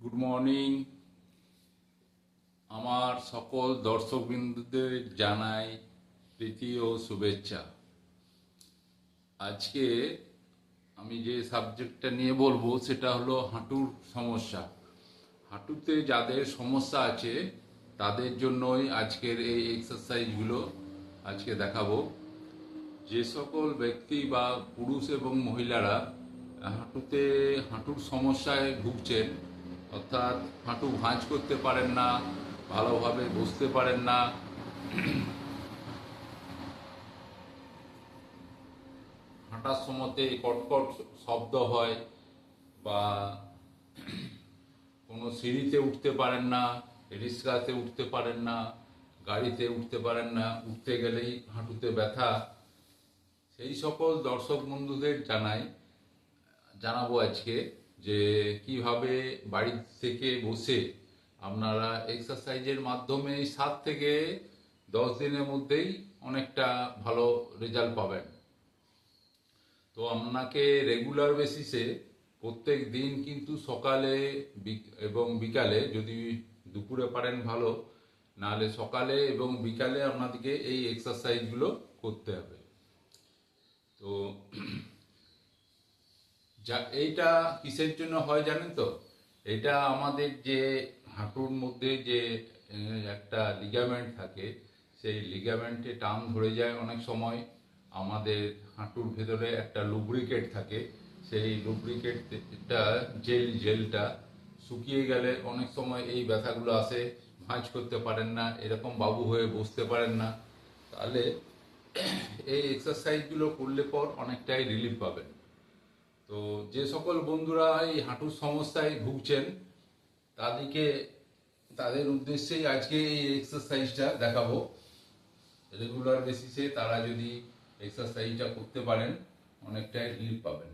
Good morning. আমার সকল দর্শকবৃন্দদের জানাই প্রীতি ও শুভেচ্ছা। আজকে আমি যে সাবজেক্টটা নিয়ে বলবো সেটা হলো হাঁটুর সমস্যা। হাঁটুতে যাদের সমস্যা আছে তাদের জন্যই আজকের এই এক্সারসাইজগুলো আজকে দেখাবো। যে সকল ব্যক্তি বা পুরুষ এবং মহিলারা হাঁটুর সমস্যায় ভুগছেন, অর্থাৎ হাঁটু ভাঁজ করতে পারেন না, ভালোভাবে বসতে পারেন না, হাঁটার সময়তে কটকট শব্দ হয়, বা কোনো সিঁড়িতে উঠতে পারেন না, রিক্সাতে উঠতে পারেন না, গাড়িতে উঠতে পারেন না, উঠতে গেলেই হাঁটুতে ব্যথা, সেই সকল দর্শক বন্ধুদের জানাবো আজকে যে কিভাবে বাড়ি থেকে বসে আপনারা এক্সারসাইজের মাধ্যমে 7 থেকে 10 দিনের মধ্যেই অনেকটা ভালো রেজাল্ট পাবেন। তো আপনাকে রেগুলার বেসিসে প্রত্যেক দিন কিন্তু সকালে এবং বিকালে, যদি দুপুরে পারেন ভালো, নাহলে সকালে এবং বিকালে আপনাদেরকে এই এক্সারসাইজগুলো করতে হবে। তো এইটা কিসের জন্য হয় জানেন তো? এটা আমাদের যে হাঁটুর মধ্যে যে একটা লিগামেন্ট থাকে, সেই লিগামেন্টে টান ধরে যায় অনেক সময়। আমাদের হাঁটুর ভেতরে একটা লুব্রিকেট থাকে, সেই লুব্রিকেটটা জেলটা শুকিয়ে গেলে অনেক সময় এই ব্যথাগুলো আসে। ভাঁজ করতে পারেন না, এরকম বাবু হয়ে বসতে পারেন না। তাহলে এই এক্সারসাইজগুলো করলে পর অনেকটাই রিলিফ পাবেন। তো যে সকল বন্ধুরা এই হাঁটুর সমস্যায় ভুগছেন তাদেরকে তাদের উদ্দেশ্যেই আজকে এই এক্সারসাইজটা দেখাবো। রেগুলার বেসিসে তারা যদি এক্সারসাইজটা করতে পারেন অনেকটাই রিলিফ পাবেন।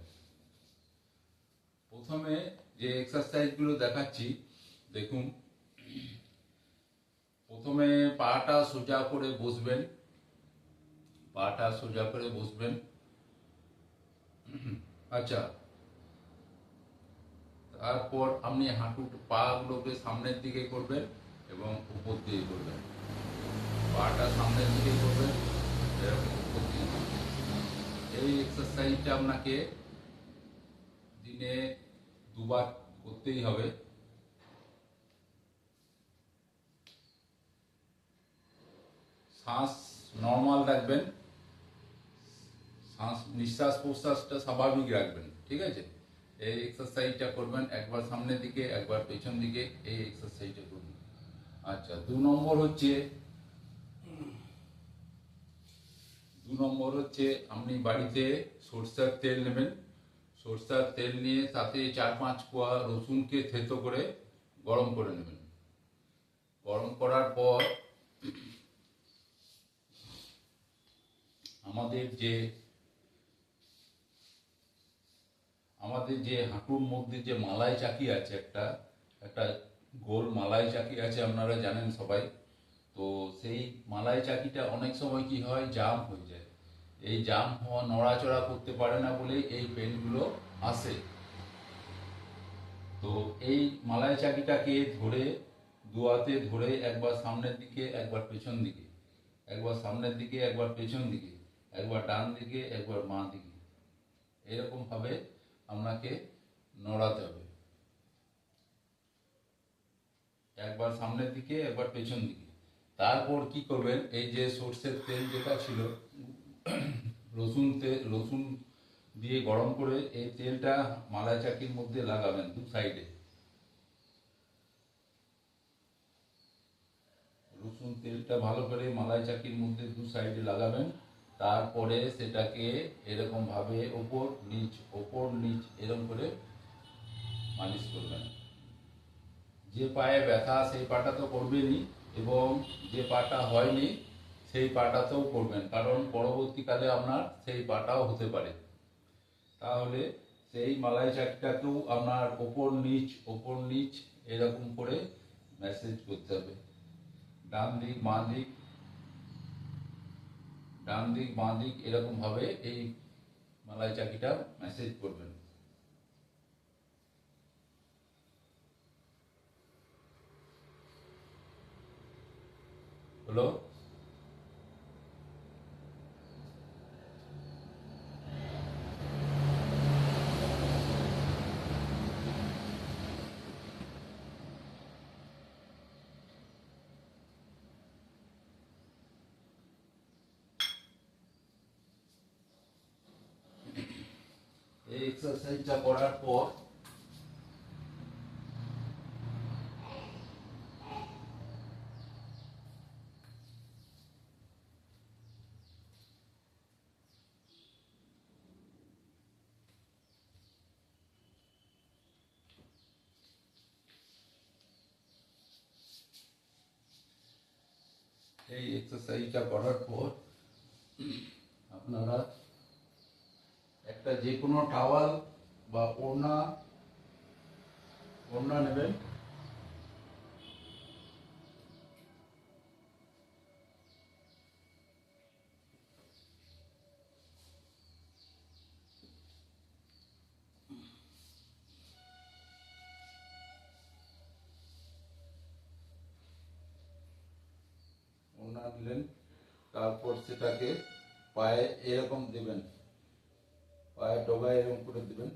প্রথমে যে এক্সারসাইজগুলো দেখাচ্ছি দেখুন। প্রথমে পাটা সোজা করে বসবেন, পাটা সোজা করে বসবেন। আচ্ছা, তারপর আপনি হাঁটুর পা গুলোকে সামনের দিকে করবেন এবং উপর দিয়ে করবেন। পাটা সামনের দিকে করবেন, এরকম উপর দিয়ে করবেন। এই এক্সারসাইজটা আপনাকে দিনে 2বার করতেই হবে। শ্বাস নর্মাল রাখবেন, নিঃশ্বাস প্রশ্বাসটা স্বাভাবিক রাখবেন, ঠিক আছে? এই এক্সারসাইজটা করবেন, একবার সামনের দিকে একবার পেছন দিকে, এই এক্সারসাইজটা করবেন। আচ্ছা, 2 নম্বর হচ্ছে আপনি বাড়িতে সরষের তেল নেবেন। সরষের তেল নিয়ে তাতে 4-5 কোয়া রসুনকে থেতো করে গরম করে নেবেন। গরম করার পর আমাদের যে হাঁটুর মধ্যে যে মালাই চাকি আছে, একটা একটা গোল মালাই চাকি আছে, আপনারা জানেন সবাই। তো সেই মালাই চাকিটা অনেক সময় কি হয়, জাম হয়ে যায়। এই জাম হওয়া, নড়াচড়া করতে পারে না বলেই এই পেনগুলো আসে। তো এই মালাই চাকিটাকে ধরে, দুয়াতে ধরে, একবার সামনের দিকে একবার পেছন দিকে, একবার সামনের দিকে একবার পেছন দিকে, একবার ডান দিকে একবার বাঁ দিকে, এরকম ভাবে আপনাকে নড়াতে হবে। একবার সামনের দিকে একবার পেছন দিকে। তারপর কি করবেন, এই যে সর্ষের তেল যেটা ছিল, রসুন দিয়ে গরম করে এই তেলটা মালাই চাকির মধ্যে লাগাবেন, 2 সাইডে। রসুন তেলটা ভালো করে মালাই চাকির মধ্যে 2 সাইডে লাগাবেন। তারপরে সেটাকে এরকম ভাবে ওপর নিচ এরকম করে মালিশ করবেন। যে পায়ে ব্যথা সেই পাটা তো করবেনই, এবং যে পাটা হয়নি সেই পাটাতেও করবেন, কারণ পরবর্তীকালে আপনার সেই পাটাও হতে পারে। তাহলে সেই মালাই চাকিটাকেও আপনার ওপর নিচ এরকম করে ম্যাসেজ করতে হবে। ডান দিক বাঁ দিক, ডান দিক বাঁ দিক এরকম ভাবে এই মালাই চাকিটা ম্যাসেজ করবেন। হলো। এই এক্সারসাইজটা করার পর আপনারা একটা যে কোনো টাওয়াল বা ওড়না নেবেন। ওড়না দিলেন, তারপর সেটাকে পায়ে এরকম দিবেন, পায়ের ডগায় এরকম করে দিবেন,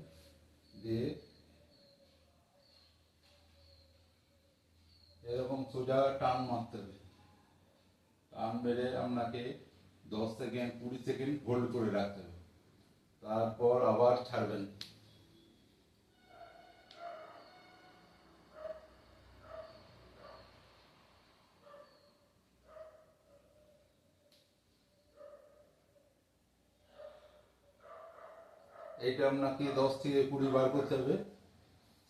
দিয়ে এরকম সোজা টান মারতে হবে। টান মেরে আপনাকে 10 সেকেন্ড 20 সেকেন্ড হোল্ড করে রাখতে হবে, তারপর আবার ছাড়বেন। এইটা আপনাকে 10 থেকে 20 বার করতে হবে।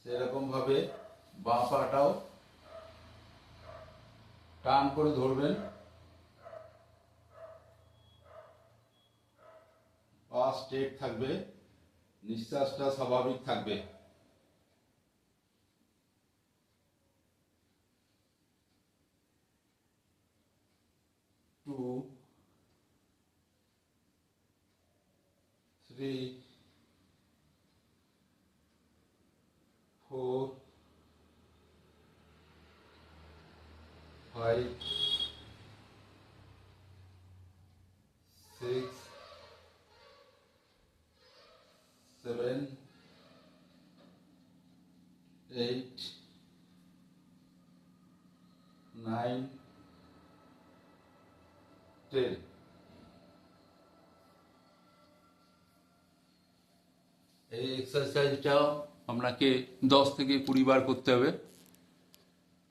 সেরকম ভাবে বাঁ পাটাও টান করে ধরবেন, পা স্ট্রেট থাকবে, নিঃশ্বাসটা স্বাভাবিক থাকবে। 2 3 4 5 6 7 8 9 10। এই এক্সারসাইজটাও আপনাকে 10 থেকে 20 বার করতে হবে।